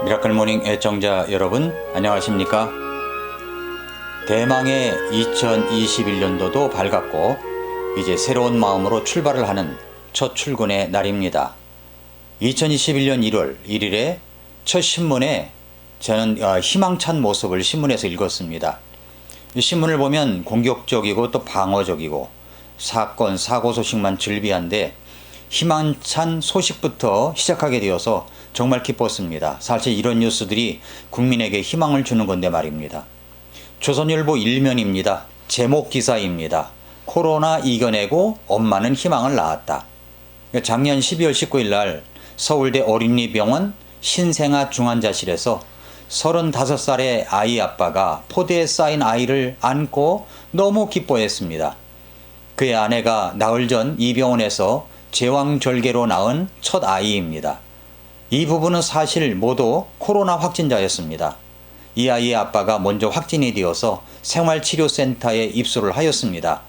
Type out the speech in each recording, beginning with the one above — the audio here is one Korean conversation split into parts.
미라클 모닝 애청자 여러분, 안녕하십니까? 대망의 2021년도도 밝았고 이제 새로운 마음으로 출발을 하는 첫 출근의 날입니다. 2021년 1월 1일에 첫 신문에 저는 희망찬 모습을 신문에서 읽었습니다. 이 신문을 보면 공격적이고 또 방어적이고 사건, 사고 소식만 즐비한데 희망찬 소식부터 시작하게 되어서 정말 기뻤습니다. 사실 이런 뉴스들이 국민에게 희망을 주는 건데 말입니다. 조선일보 1면입니다. 제목 기사입니다. 코로나 이겨내고 엄마는 희망을 낳았다. 작년 12월 19일 날 서울대 어린이병원 신생아 중환자실에서 35살의 아이 아빠가 포대에 쌓인 아이를 안고 너무 기뻐했습니다. 그의 아내가 나흘 전 이 병원에서 제왕절개로 낳은 첫 아이입니다. 이 부부는 사실 모두 코로나 확진자였습니다. 이 아이의 아빠가 먼저 확진이 되어서 생활치료센터에 입소를 하였습니다.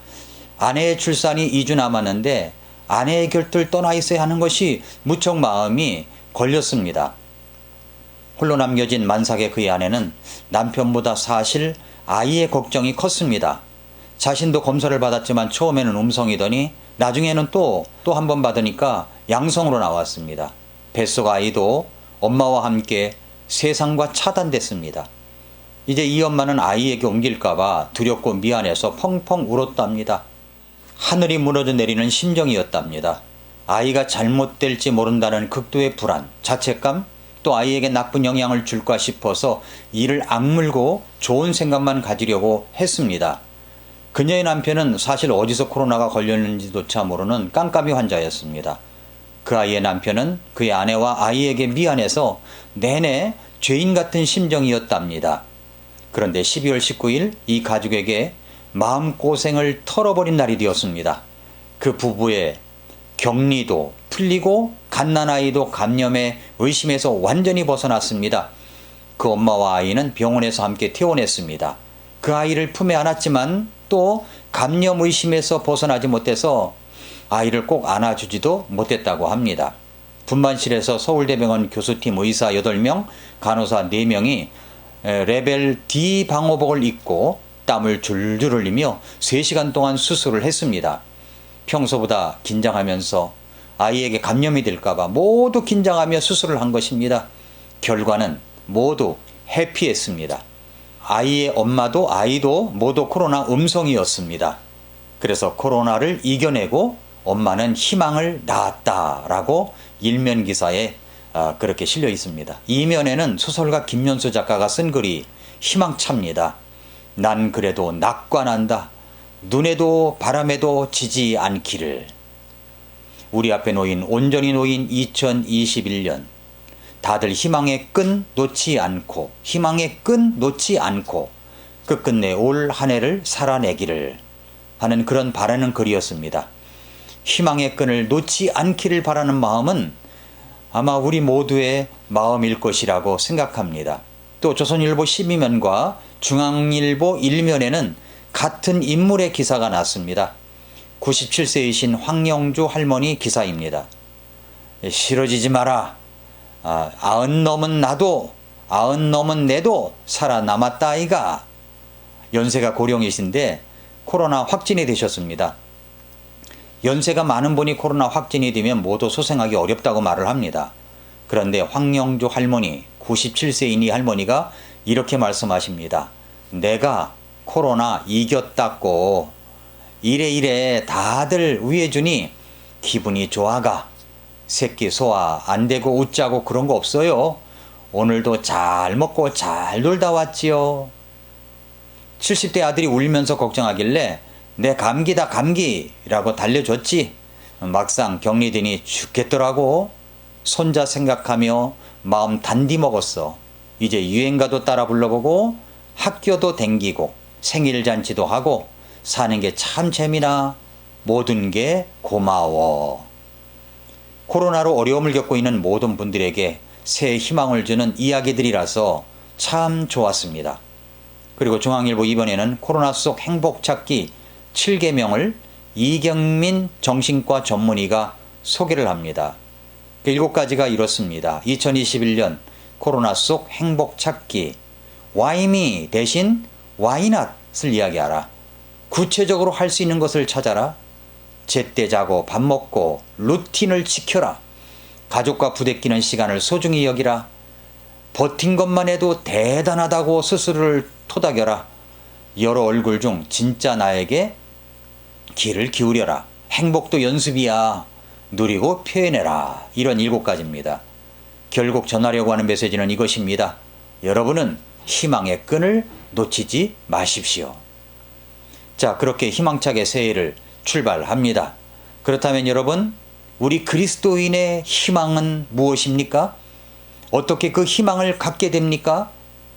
아내의 출산이 2주 남았는데 아내의 곁을 떠나 있어야 하는 것이 무척 마음이 걸렸습니다. 홀로 남겨진 만삭의 그의 아내는 남편보다 사실 아이의 걱정이 컸습니다. 자신도 검사를 받았지만 처음에는 음성이더니 나중에는 또 한 번 받으니까 양성으로 나왔습니다. 뱃속 아이도 엄마와 함께 세상과 차단됐습니다. 이제 이 엄마는 아이에게 옮길까봐 두렵고 미안해서 펑펑 울었답니다. 하늘이 무너져 내리는 심정이었답니다. 아이가 잘못될지 모른다는 극도의 불안, 자책감, 또 아이에게 나쁜 영향을 줄까 싶어서 이를 악물고 좋은 생각만 가지려고 했습니다. 그녀의 남편은 사실 어디서 코로나가 걸렸는지조차 모르는 깜깜이 환자였습니다. 그 아이의 남편은 그의 아내와 아이에게 미안해서 내내 죄인 같은 심정이었답니다. 그런데 12월 19일 이 가족에게 마음고생을 털어버린 날이 되었습니다. 그 부부의 격리도 풀리고 갓난아이도 감염의 의심에서 완전히 벗어났습니다. 그 엄마와 아이는 병원에서 함께 퇴원했습니다. 그 아이를 품에 안았지만 또 감염 의심에서 벗어나지 못해서 아이를 꼭 안아주지도 못했다고 합니다. 분만실에서 서울대병원 교수팀 의사 8명, 간호사 4명이 레벨 D 방호복을 입고 땀을 줄줄 흘리며 3시간 동안 수술을 했습니다. 평소보다 긴장하면서 아이에게 감염이 될까봐 모두 긴장하며 수술을 한 것입니다. 결과는 모두 해피했습니다. 아이의 엄마도 아이도 모두 코로나 음성이었습니다. 그래서 코로나를 이겨내고 엄마는 희망을 낳았다라고 일면 기사에 그렇게 실려 있습니다. 이면에는 소설가 김연수 작가가 쓴 글이 희망찹니다. 난 그래도 낙관한다. 눈에도 바람에도 지지 않기를. 우리 앞에 놓인 온전히 놓인 2021년. 다들 희망의 끈 놓지 않고 끝끝내 올 한 해를 살아내기를 하는 그런 바라는 글이었습니다. 희망의 끈을 놓지 않기를 바라는 마음은 아마 우리 모두의 마음일 것이라고 생각합니다. 또 조선일보 12면과 중앙일보 1면에는 같은 인물의 기사가 났습니다. 97세이신 황영주 할머니 기사입니다. 싫어지지 마라. 90 넘은 나도 90 넘은 내도 살아남았다 아이가. 연세가 고령이신데 코로나 확진이 되셨습니다. 연세가 많은 분이 코로나 확진이 되면 모두 소생하기 어렵다고 말을 합니다. 그런데 황영주 할머니 97세인 이 할머니가 이렇게 말씀하십니다. 내가 코로나 이겼다고 이래 다들 위해주니 기분이 좋아가. 새끼 소화 안 되고 웃자고 그런 거 없어요. 오늘도 잘 먹고 잘 놀다 왔지요. 70대 아들이 울면서 걱정하길래 내 감기다 감기라고 달래줬지. 막상 격리되니 죽겠더라고. 손자 생각하며 마음 단디 먹었어. 이제 유행가도 따라 불러보고 학교도 댕기고 생일잔치도 하고 사는 게 참 재미나. 모든 게 고마워. 코로나로 어려움을 겪고 있는 모든 분들에게 새 희망을 주는 이야기들이라서 참 좋았습니다. 그리고 중앙일보 2번에는 코로나 속 행복 찾기 7계명을 이경민 정신과 전문의가 소개를 합니다. 7가지가 이렇습니다. 2021년 코로나 속 행복 찾기. Why me 대신 why not을 이야기하라. 구체적으로 할 수 있는 것을 찾아라. 제때 자고 밥 먹고 루틴을 지켜라. 가족과 부대끼는 시간을 소중히 여기라. 버틴 것만 해도 대단하다고 스스로를 토닥여라. 여러 얼굴 중 진짜 나에게 귀를 기울여라. 행복도 연습이야. 누리고 표현해라. 이런 7가지입니다. 결국 전하려고 하는 메시지는 이것입니다. 여러분은 희망의 끈을 놓치지 마십시오. 자, 그렇게 희망차게 새해를 출발합니다. 그렇다면 여러분, 우리 그리스도인의 희망은 무엇입니까? 어떻게 그 희망을 갖게 됩니까?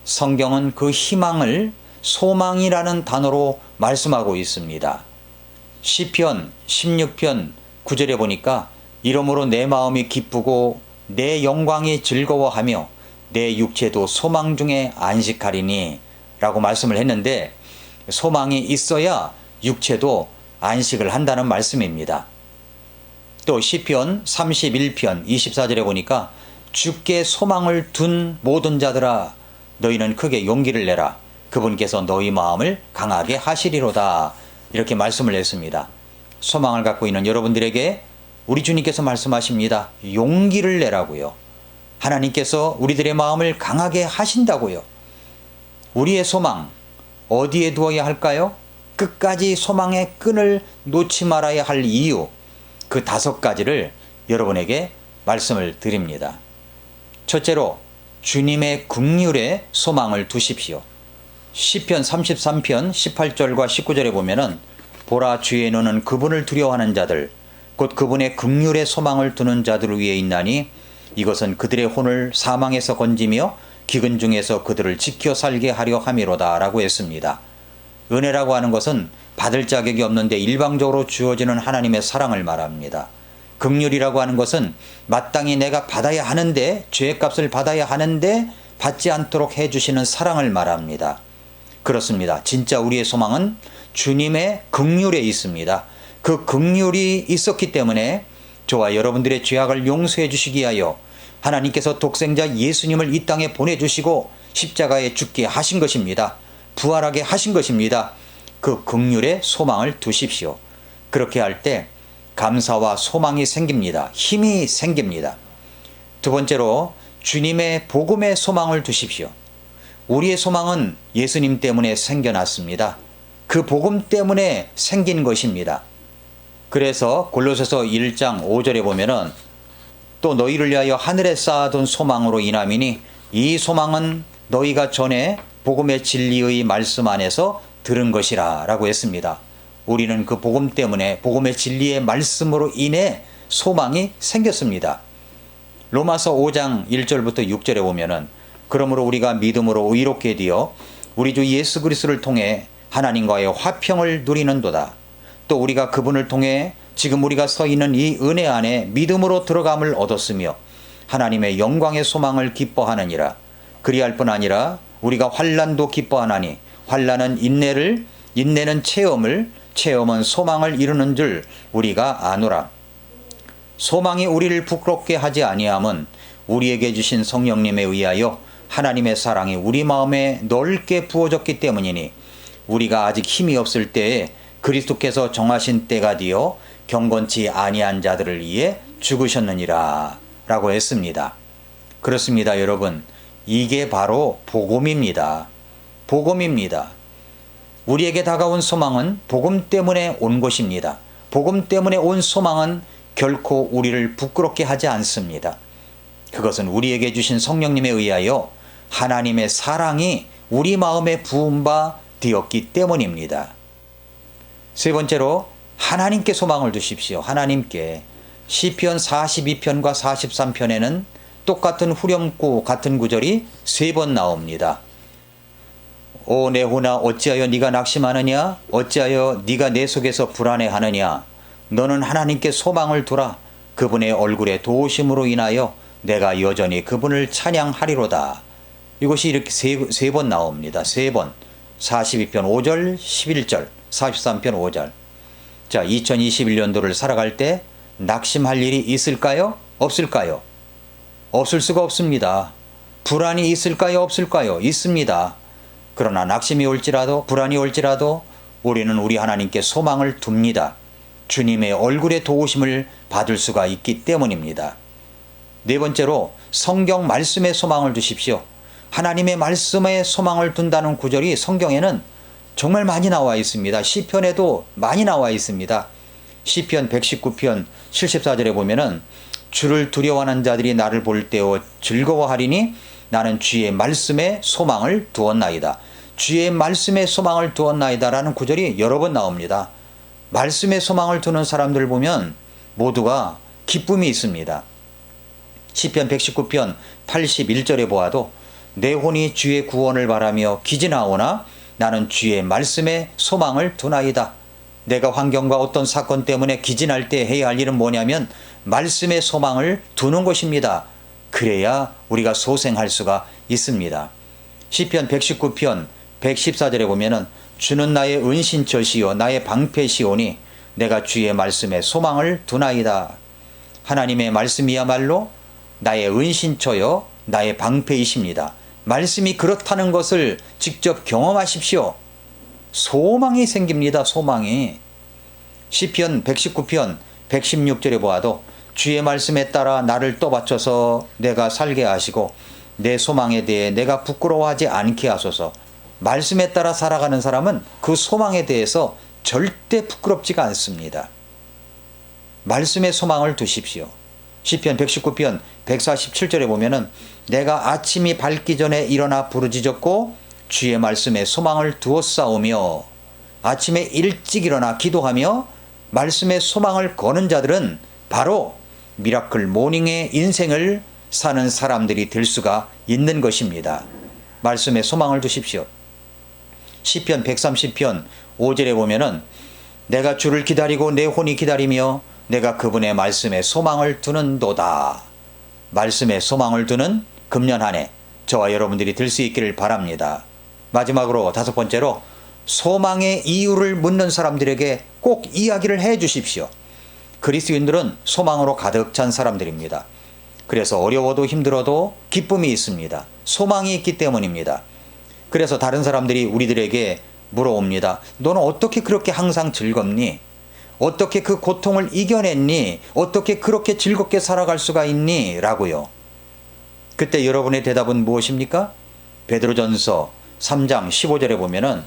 성경은 그 희망을 소망이라는 단어로 말씀하고 있습니다. 시편 16편 9절에 보니까 이러므로 내 마음이 기쁘고 내 영광이 즐거워하며 내 육체도 소망 중에 안식하리니 라고 말씀을 했는데, 소망이 있어야 육체도 안식을 한다는 말씀입니다. 또 시편 31편 24절에 보니까 주께 소망을 둔 모든 자들아 너희는 크게 용기를 내라. 그분께서 너희 마음을 강하게 하시리로다. 이렇게 말씀을 했습니다. 소망을 갖고 있는 여러분들에게 우리 주님께서 말씀하십니다. 용기를 내라고요. 하나님께서 우리들의 마음을 강하게 하신다고요. 우리의 소망 어디에 두어야 할까요? 끝까지 소망의 끈을 놓지 말아야 할 이유, 그 5가지를 여러분에게 말씀을 드립니다. 첫째로 주님의 긍휼에 소망을 두십시오. 시편 33편 18절과 19절에 보면은 보라 주의 눈은 그분을 두려워하는 자들 곧 그분의 긍휼에 소망을 두는 자들을 위해 있나니 이것은 그들의 혼을 사망에서 건지며 기근 중에서 그들을 지켜 살게 하려 함이로다 라고 했습니다. 은혜라고 하는 것은 받을 자격이 없는데 일방적으로 주어지는 하나님의 사랑을 말합니다. 긍휼이라고 하는 것은 마땅히 내가 받아야 하는데, 죄값을 받아야 하는데 받지 않도록 해주시는 사랑을 말합니다. 그렇습니다. 진짜 우리의 소망은 주님의 긍휼에 있습니다. 그 긍휼이 있었기 때문에 저와 여러분들의 죄악을 용서해 주시기 위하여 하나님께서 독생자 예수님을 이 땅에 보내주시고 십자가에 죽게 하신 것입니다. 부활하게 하신 것입니다. 그 긍휼에 소망을 두십시오. 그렇게 할 때 감사와 소망이 생깁니다. 힘이 생깁니다. 두 번째로 주님의 복음에 소망을 두십시오. 우리의 소망은 예수님 때문에 생겨났습니다. 그 복음 때문에 생긴 것입니다. 그래서 골로새서 1장 5절에 보면은 또 너희를 위하여 하늘에 쌓아둔 소망으로 인함이니 이 소망은 너희가 전에 복음의 진리의 말씀 안에서 들은 것이라 라고 했습니다. 우리는 그 복음 때문에 복음의 진리의 말씀으로 인해 소망이 생겼습니다. 로마서 5장 1절부터 6절에 보면은 그러므로 우리가 믿음으로 의롭게 되어 우리 주 예수 그리스도를 통해 하나님과의 화평을 누리는도다. 또 우리가 그분을 통해 지금 우리가 서 있는 이 은혜 안에 믿음으로 들어감을 얻었으며 하나님의 영광의 소망을 기뻐하느니라. 그리할 뿐 아니라 우리가 환난도 기뻐하나니 환난은 인내를, 인내는 체험을, 체험은 소망을 이루는 줄 우리가 아노라. 소망이 우리를 부끄럽게 하지 아니함은 우리에게 주신 성령님에 의하여 하나님의 사랑이 우리 마음에 넓게 부어졌기 때문이니 우리가 아직 힘이 없을 때에 그리스도께서 정하신 때가 되어 경건치 아니한 자들을 위해 죽으셨느니라 라고 했습니다. 그렇습니다, 여러분. 이게 바로 복음입니다. 복음입니다. 우리에게 다가온 소망은 복음 때문에 온 것입니다. 복음 때문에 온 소망은 결코 우리를 부끄럽게 하지 않습니다. 그것은 우리에게 주신 성령님에 의하여 하나님의 사랑이 우리 마음에 부은 바 되었기 때문입니다. 세 번째로 하나님께 소망을 두십시오. 하나님께. 시편 42편과 43편에는 똑같은 후렴구 같은 구절이 3번 나옵니다. 오 내 혼아 어찌하여 네가 낙심하느냐? 어찌하여 네가 내 속에서 불안해하느냐? 너는 하나님께 소망을 두라. 그분의 얼굴의 도우심으로 인하여 내가 여전히 그분을 찬양하리로다. 이것이 이렇게 세 번 나옵니다. 3번. 42편 5절, 11절, 43편 5절. 자, 2021년도를 살아갈 때 낙심할 일이 있을까요? 없을까요? 없을 수가 없습니다. 불안이 있을까요? 없을까요? 있습니다. 그러나 낙심이 올지라도 불안이 올지라도 우리는 우리 하나님께 소망을 둡니다. 주님의 얼굴의 도우심을 받을 수가 있기 때문입니다. 네 번째로 성경 말씀에 소망을 두십시오. 하나님의 말씀에 소망을 둔다는 구절이 성경에는 정말 많이 나와 있습니다. 시편에도 많이 나와 있습니다. 시편 119편 74절에 보면은 주를 두려워하는 자들이 나를 볼 때에 즐거워하리니 나는 주의 말씀에 소망을 두었나이다. 주의 말씀에 소망을 두었나이다 라는 구절이 여러 번 나옵니다. 말씀에 소망을 두는 사람들 보면 모두가 기쁨이 있습니다. 시편 119편 81절에 보아도 내 혼이 주의 구원을 바라며 기진하오나 나는 주의 말씀에 소망을 두나이다. 내가 환경과 어떤 사건 때문에 기진할 때 해야 할 일은 뭐냐면 말씀에 소망을 두는 것입니다. 그래야 우리가 소생할 수가 있습니다. 시편 119편 114절에 보면은 주는 나의 은신처시요 나의 방패시오니 내가 주의 말씀에 소망을 두나이다. 하나님의 말씀이야말로 나의 은신처요 나의 방패이십니다. 말씀이 그렇다는 것을 직접 경험하십시오. 소망이 생깁니다. 소망이. 시편 119편 116절에 보아도 주의 말씀에 따라 나를 떠받쳐서 내가 살게 하시고 내 소망에 대해 내가 부끄러워하지 않게 하소서. 말씀에 따라 살아가는 사람은 그 소망에 대해서 절대 부끄럽지가 않습니다. 말씀에 소망을 두십시오. 시편 119편 147절에 보면은 내가 아침이 밝기 전에 일어나 부르짖었고 주의 말씀에 소망을 두었사오며 아침에 일찍 일어나 기도하며 말씀에 소망을 거는 자들은 바로 미라클 모닝의 인생을 사는 사람들이 될 수가 있는 것입니다. 말씀에 소망을 두십시오. 시편 130편 5절에 보면은 내가 주를 기다리고 내 혼이 기다리며 내가 그분의 말씀에 소망을 두는도다. 말씀에 소망을 두는 금년 한 해 저와 여러분들이 될 수 있기를 바랍니다. 마지막으로 다섯 번째로 소망의 이유를 묻는 사람들에게 꼭 이야기를 해 주십시오. 그리스도인들은 소망으로 가득 찬 사람들입니다. 그래서 어려워도 힘들어도 기쁨이 있습니다. 소망이 있기 때문입니다. 그래서 다른 사람들이 우리들에게 물어옵니다. 너는 어떻게 그렇게 항상 즐겁니? 어떻게 그 고통을 이겨냈니? 어떻게 그렇게 즐겁게 살아갈 수가 있니? 라고요. 그때 여러분의 대답은 무엇입니까? 베드로전서 3장 15절에 보면은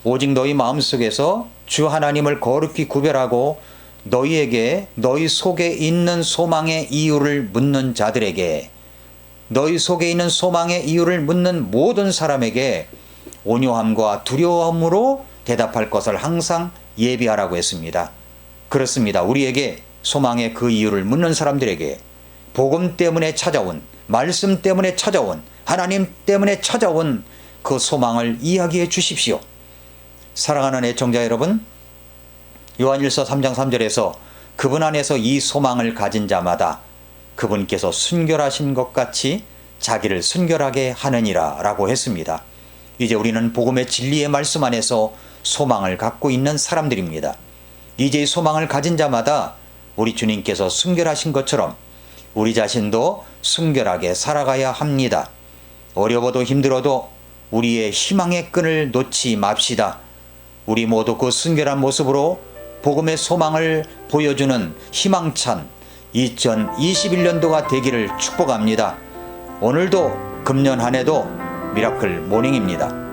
오직 너희 마음속에서 주 하나님을 거룩히 구별하고 너희에게 너희 속에 있는 소망의 이유를 묻는 자들에게 너희 속에 있는 소망의 이유를 묻는 모든 사람에게 온유함과 두려움으로 대답할 것을 항상 예비하라고 했습니다. 그렇습니다. 우리에게 소망의 그 이유를 묻는 사람들에게 복음 때문에 찾아온, 말씀 때문에 찾아온, 하나님 때문에 찾아온 그 소망을 이야기해 주십시오. 사랑하는 애청자 여러분, 요한일서 3장 3절에서 그분 안에서 이 소망을 가진 자마다 그분께서 순결하신 것 같이 자기를 순결하게 하느니라 라고 했습니다. 이제 우리는 복음의 진리의 말씀 안에서 소망을 갖고 있는 사람들입니다. 이제 이 소망을 가진 자마다 우리 주님께서 순결하신 것처럼 우리 자신도 순결하게 살아가야 합니다. 어려워도 힘들어도 우리의 희망의 끈을 놓지 맙시다. 우리 모두 그 순결한 모습으로 복음의 소망을 보여주는 희망찬 2021년도가 되기를 축복합니다. 오늘도 금년 한 해도 미라클 모닝입니다.